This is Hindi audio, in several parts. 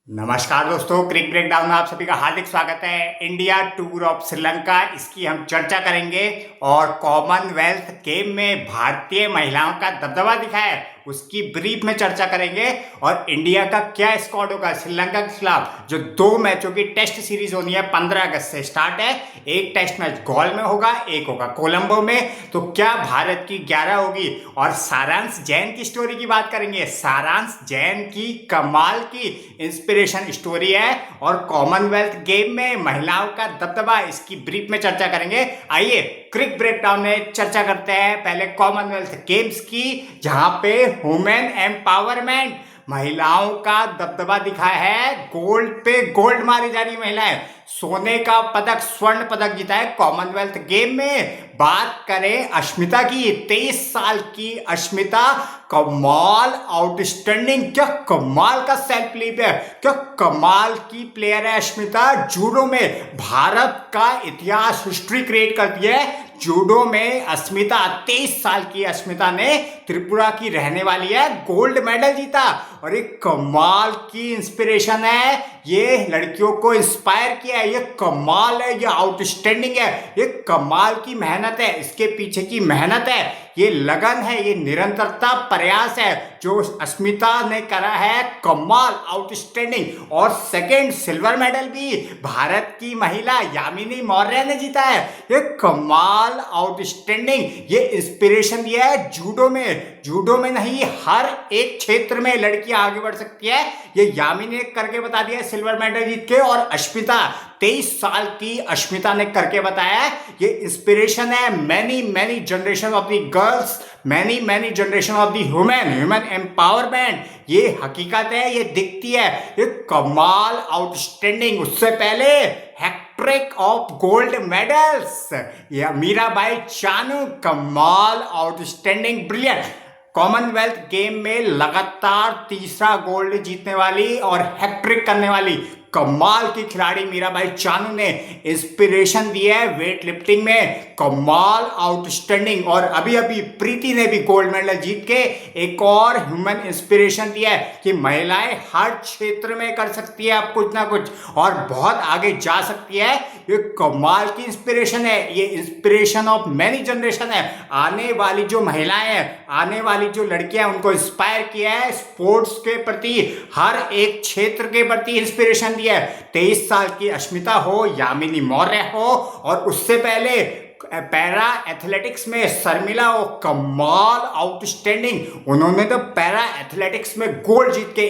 नमस्कार दोस्तों, क्रिक ब्रेकडाउन में आप सभी का हार्दिक स्वागत है। इंडिया टूर ऑफ श्रीलंका, इसकी हम चर्चा करेंगे और कॉमनवेल्थ गेम में भारतीय महिलाओं का दबदबा दिखा है उसकी ब्रीफ में चर्चा करेंगे। और इंडिया का क्या स्क्वाड होगा श्रीलंका के खिलाफ, जो 2 मैचों की टेस्ट सीरीज होनी है। 15 अगस्त से स्टार्ट है। एक टेस्ट मैच गोल में होगा, एक होगा कोलंबो में। तो क्या भारत की 11 होगी? और सारांश जैन की स्टोरी की बात करेंगे। सारांश जैन की कमाल की इंस्पिरेशन स्टोरी है और कॉमनवेल्थ गेम में महिलाओं का दबदबा, इसकी ब्रीफ में चर्चा करेंगे। आइए क्विक ब्रेकडाउन में चर्चा करते हैं पहले कॉमनवेल्थ गेम्स की, जहां पे वुमेन एम्पावरमेंट, महिलाओं का दबदबा दिखा है। गोल्ड पे गोल्ड मारी जा रही महिलाएं, सोने का पदक, स्वर्ण पदक जीता है कॉमनवेल्थ गेम में। बात करें अश्मिता की, 23 साल की अश्मिता, कमाल, आउटस्टैंडिंग, क्या कमाल का सेल्फ बिलीफ है, क्या कमाल की प्लेयर है अश्मिता। जूडो में भारत का इतिहास, हिस्ट्री क्रिएट करती है जूडो में अस्मिता। 23 साल की अस्मिता ने, त्रिपुरा की रहने वाली है, गोल्ड मेडल जीता। और एक कमाल की इंस्पिरेशन है, ये लड़कियों को इंस्पायर किया है। ये कमाल है, ये आउटस्टैंडिंग है, ये कमाल की मेहनत है, इसके पीछे की मेहनत है, ये लगन है, ये निरंतरता, प्रयास है जो अस्मिता ने करा है। कमाल, आउटस्टैंडिंग। और सेकंड सिल्वर मेडल भी भारत की महिला यामिनी मौर्य ने जीता है। ये कमाल, आउटस्टैंडिंग, ये इंस्पिरेशन दिया है जूडो में। जूडो में नहीं, हर एक क्षेत्र में लड़कियां आगे बढ़ सकती है, ये यामिनी ने करके बता दिया सिल्वर मेडल जीत के। और अश्मिता, 23 साल की अश्मिता ने करके बताया। ये इंस्पिरेशन है many many generation of the girls, many generation of the human empowerment. ये हकीकत है, ये दिखती है, ये कमाल, आउटस्टैंडिंग। उससे पहले हैट्रिक ऑफ गोल्ड मेडल्स, ये मीराबाई चानू, कमाल, आउटस्टैंडिंग, ब्रिलियंट। कॉमनवेल्थ गेम में लगातार तीसरा गोल्ड जीतने वाली और हैट्रिक करने वाली कमाल की खिलाड़ी मीराबाई चानू ने इंस्पिरेशन दी है वेट लिफ्टिंग में। कमाल, आउटस्टैंडिंग। और अभी अभी प्रीति ने भी गोल्ड मेडल जीत के एक और ह्यूमन इंस्पिरेशन दिया है कि महिलाएं हर क्षेत्र में कर सकती है अब कुछ ना कुछ, और बहुत आगे जा सकती है। ये कमाल की इंस्पिरेशन है, ये इंस्पिरेशन ऑफ मैनी जनरेशन है। आने वाली जो महिलाएं हैं, आने वाली जो लड़कियां, उनको इंस्पायर किया है स्पोर्ट्स के प्रति, हर एक क्षेत्र के प्रति इंस्पिरेशन दिया है। 23 साल की अश्मिता हो, यामिनी मौर्य हो, और उससे पहले पैरा एथलेटिक्स में शर्मिला हो, कमाल, आउटस्टैंडिंग। उन्होंने तो पैरा एथलेटिक्स में गोल्ड जीत के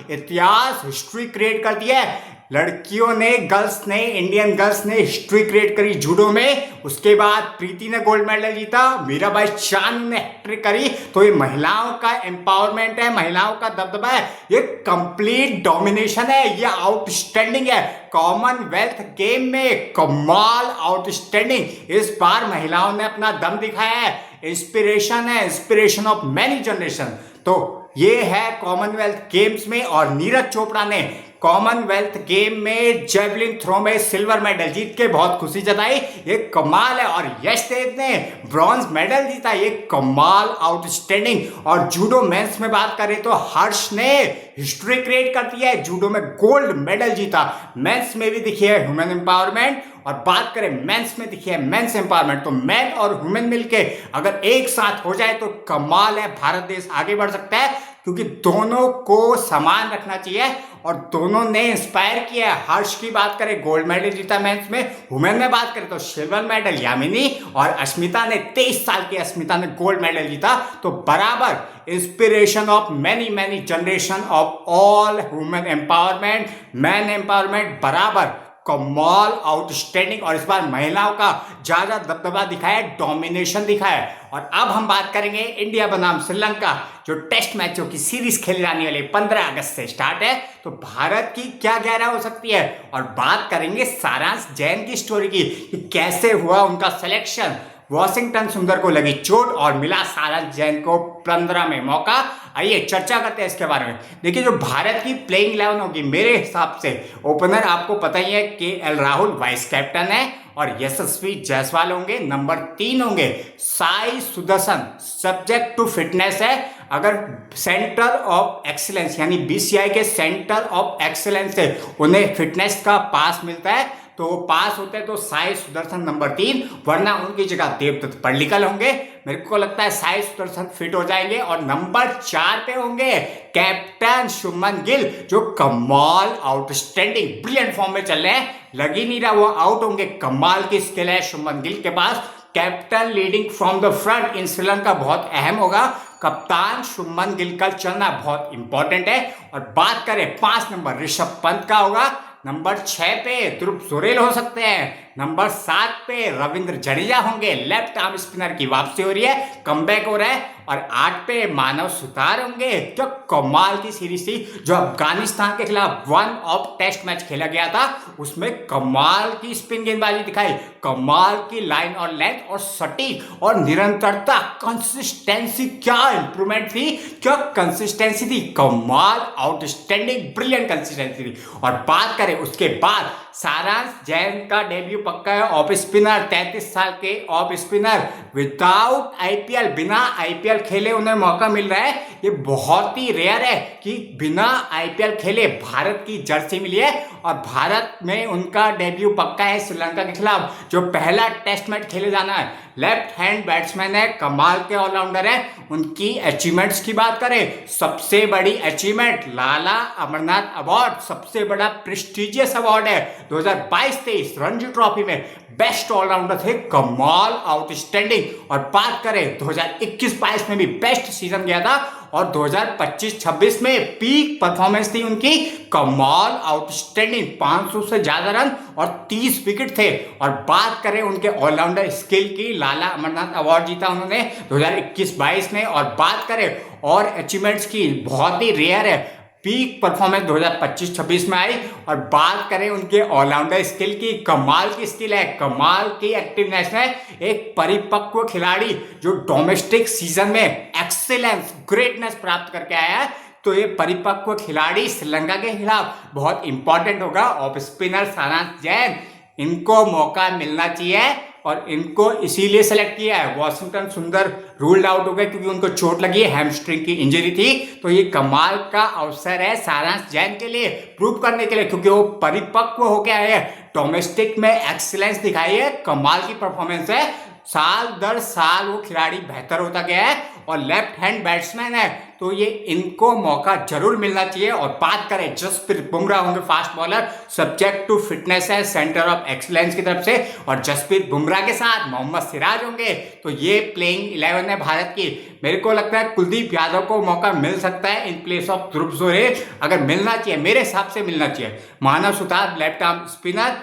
इतिहास, हिस्ट्री क्रिएट कर दिया है। लड़कियों ने, गर्ल्स ने, इंडियन गर्ल्स ने हिस्ट्री क्रिएट करी जूडो में। उसके बाद प्रीति ने गोल्ड मेडल जीता, मीराबाई चानू ने हैट्रिक करी। तो ये महिलाओं का एम्पावरमेंट है, महिलाओं का दबदबा है, ये कंप्लीट डोमिनेशन है, ये आउटस्टैंडिंग है। कॉमनवेल्थ गेम में कमाल, आउटस्टैंडिंग। इस बार महिलाओं ने अपना दम दिखाया है, इंस्पिरेशन है, इंस्पिरेशन ऑफ मैनी जनरेशन। तो ये है कॉमनवेल्थ गेम्स में। और नीरज चोपड़ा ने कॉमनवेल्थ गेम में जेवलिन थ्रो में सिल्वर मेडल जीत के बहुत खुशी जताई, ये कमाल है। और यश देव ने ब्रॉन्ज मेडल जीता, ये कमाल, आउटस्टैंडिंग। और जूडो मेंस में बात करें तो हर्ष ने हिस्ट्री क्रिएट कर दी है, जूडो में गोल्ड मेडल जीता। मेंस में भी दिखी है ह्यूमन एम्पावरमेंट, और बात करें मेंस में दिखी है मेंस एम्पावरमेंट। तो मैन और वुमेन मिलके अगर एक साथ हो जाए तो कमाल है, भारत देश आगे बढ़ सकता है, क्योंकि दोनों को समान रखना चाहिए और दोनों ने इंस्पायर किया है। हर्ष की बात करें, गोल्ड मेडल जीता मेंस में। वुमेन में बात करें तो सिल्वर मेडल यामिनी, और अश्मिता ने, 23 साल की अश्मिता ने गोल्ड मेडल जीता। तो बराबर inspiration of many many generation of all women empowerment, man empowerment, बराबर कमाल, आउटस्टैंडिंग। और इस बार महिलाओं का ज्यादा दबदबा दिखाया, डोमिनेशन दिखाया। और अब हम बात करेंगे इंडिया बनाम श्रीलंका, जो टेस्ट मैचों की सीरीज खेली जाने वाली 15 अगस्त से स्टार्ट है। तो भारत की क्या गहरा हो सकती है, और बात करेंगे सारांश जैन की स्टोरी की कि कैसे हुआ उनका सिलेक्शन। वॉशिंगटन सुंदर को लगी चोट और मिला सारांश जैन को 15 में मौका। आइए चर्चा करते हैं इसके बारे में। देखिए, जो भारत की प्लेइंग 11 होगी, मेरे हिसाब से ओपनर आपको पता ही है, KL राहुल वाइस कैप्टन है, और यशस्वी जायसवाल होंगे। नंबर 3 होंगे Sai Sudharsan, subject to fitness है। अगर सेंटर ऑफ एक्सीलेंस यानी बीसीआई के सेंटर ऑफ एक्सीलेंस से उन्हें फिटनेस का पास मिलता है तो वो पास होते हैं तो साई सुदर्शन नंबर 3, वरना उनकी जगह देवदत्त पल्लिकल होंगे। मेरे को लगता है साई सुदर्शन फिट हो जाएंगे और नंबर 4 पे होंगे कैप्टन शुभमन गिल, जो कमाल आउटस्टैंडिंग ब्रिलियंट फॉर्म में चल रहे हैं। लग ही नहीं रहा वो आउट होंगे, कमाल की स्किल है शुभमन गिल के पास। Captain leading from the front in Sri Lanka बहुत अहम होगा। कप्तान शुभमन गिल का चलना बहुत इंपॉर्टेंट है। और बात करें 5 नंबर ऋषभ पंत का होगा, नंबर 6 पे ध्रुव जुरैल हो सकते हैं, नंबर 7 पे रविंद्र जडेजा होंगे, लेफ्ट आर्म स्पिनर की वापसी हो रही है, कमबैक हो रहा है। और 8 पे मानव सुतार होंगे। क्या कमाल की सीरीज थी जो अफगानिस्तान के खिलाफ 1 ऑफ टेस्ट मैच खेला गया था, उसमें कमाल की स्पिन गेंदबाजी दिखाई, कमाल की लाइन और लेंथ और सटीक और निरंतरता, कंसिस्टेंसी, क्या इंप्रूवमेंट थी, क्या कंसिस्टेंसी थी, कमाल आउटस्टैंडिंग ब्रिलियंट कंसिस्टेंसी थी। और बात करें उसके बाद सारांश जैन का डेब्यू पक्का है, ऑफ स्पिनर, 33 साल के ऑफ स्पिनर, विदाउट आईपीएल, बिना आईपीएल खेले उन्हें मौका मिल रहा है। ये बहुत ही रेयर है कि बिना आईपीएल खेले भारत की जर्सी मिली है और भारत में उनका डेब्यू पक्का है श्रीलंका के खिलाफ, जो पहला टेस्ट मैच खेले जाना है। लेफ्ट हैंड बैट्समैन है, कमाल के ऑलराउंडर है। उनकी अचीवमेंट्स की बात करें, सबसे बड़ी अचीवमेंट लाला अमरनाथ अवार्ड, सबसे बड़ा प्रेस्टिजियस अवार्ड है 2022-23 रणजी ट्रॉफी में बेस्ट ऑलराउंडर थे, कमाल आउटस्टैंडिंग। और बात करें 2021-22 में भी बेस्ट सीजन गया था और 2025-26 में पीक परफॉर्मेंस थी उनकी, कमाल आउटस्टैंडिंग, 500 से ज्यादा रन और 30 विकेट थे। और बात करें उनके ऑलराउंडर स्किल की, लाला अमरनाथ अवार्ड जीता उन्होंने 2021-22 में। और बात करें और अचीवमेंट्स की, बहुत ही रेयर है, पीक परफॉर्मेंस 2025-26 में आई। और बात करें उनके ऑलराउंडर स्किल की, कमाल की स्किल है, कमाल की एक्टिवनेस है, एक परिपक्व खिलाड़ी जो डोमेस्टिक सीजन में एक्सीलेंस, ग्रेटनेस प्राप्त करके आया है। तो ये परिपक्व खिलाड़ी श्रीलंका के खिलाफ बहुत इंपॉर्टेंट होगा। ऑफ स्पिनर सारांश जैन, इनको मौका मिलना चाहिए और इनको इसीलिए सेलेक्ट किया है। वॉशिंगटन सुंदर रूल्ड आउट हो गए क्योंकि उनको चोट लगी है, हैमस्ट्रिंग की इंजरी थी। तो ये कमाल का अवसर है सारांश जैन के लिए प्रूव करने के लिए, क्योंकि वो परिपक्व होकर आए हैं, डोमेस्टिक में एक्सीलेंस दिखाई है, कमाल की परफॉर्मेंस है, साल दर साल वो खिलाड़ी बेहतर होता गया है और लेफ्ट हैंड बैट्समैन है, तो ये इनको मौका जरूर मिलना चाहिए। और बात करें जसप्रीत बुमराह होंगे fast bowler, subject to fitness है सेंटर ऑफ एक्सीलेंस की तरफ से। और जसप्रीत बुमराह के साथ मोहम्मद सिराज होंगे, तो ये प्लेइंग 11 है भारत की। मेरे को लगता है कुलदीप यादव को मौका मिल सकता है इन प्लेस ऑफ ध्रुव जुरैल, अगर मिलना चाहिए, मेरे हिसाब से मिलना चाहिए। Manav Suthar left arm spinner,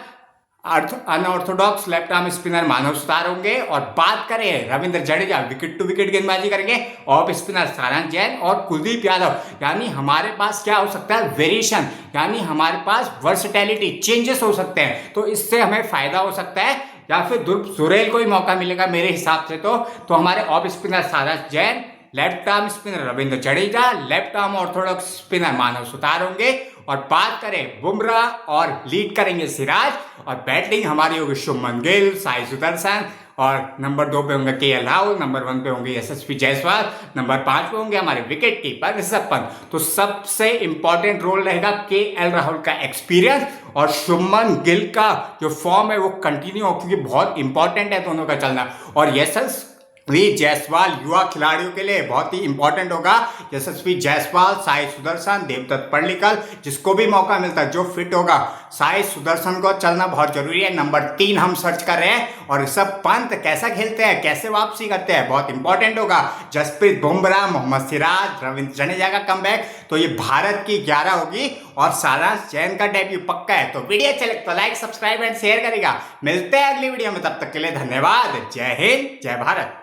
unorthodox left arm spinner Manav Suthar होंगे। और बात करें Ravindra Jadeja, wicket to wicket गेंदबाजी करेंगे, ऑफ स्पिनर सारांश जैन और कुलदीप यादव। यानी हमारे पास क्या हो सकता है, वेरिएशन, यानी हमारे पास वर्सेटैलिटी, चेंजेस हो सकते हैं, तो इससे हमें फायदा हो सकता है। या फिर ध्रुव जुरैल को ही मौका मिलेगा मेरे हिसाब से। तो हमारे off spinner Saransh Jain, left arm spinner Ravindra Jadeja, left arm orthodox spinner Manav Suthar होंगे। और बात करें बुमराह और लीड करेंगे सिराज, और बैटिंग हमारी होगी शुभमन गिल, साई सुदर्शन, और नंबर 2 पे होंगे केएल राहुल, नंबर 1 पे होंगे यशस्वी जायसवाल, नंबर 5 पे होंगे हमारे विकेट कीपर ऋषभ पंत। तो सबसे इंपॉर्टेंट रोल रहेगा केएल राहुल का एक्सपीरियंस और शुभमन गिल का जो फॉर्म है वो कंटिन्यू हो, क्योंकि बहुत इंपॉर्टेंट है दोनों का चलना। और यशस्वी जायसवाल युवा खिलाड़ियों के लिए बहुत ही इंपॉर्टेंट होगा। यशस्वी जायसवाल, साई सुदर्शन, देवदत्त पल्लिकल, जिसको भी मौका मिलता है, जो फिट होगा, साई सुदर्शन को चलना बहुत जरूरी है। नंबर 3 हम सर्च कर रहे हैं। और ऋषभ पंत कैसा खेलते हैं, कैसे वापसी करते हैं, बहुत इंपॉर्टेंट होगा। जसप्रीत बुमराह, मोहम्मद सिराज, रविंद्र जडेजा का कमबैक, तो ये भारत की 11 होगी। और सारांश जैन का डेब्यू पक्का है। तो वीडियो अच्छे लगे तो लाइक, सब्सक्राइब एंड शेयर करेगा। मिलते हैं अगली वीडियो में, तब तक के लिए धन्यवाद। जय हिंद, जय भारत।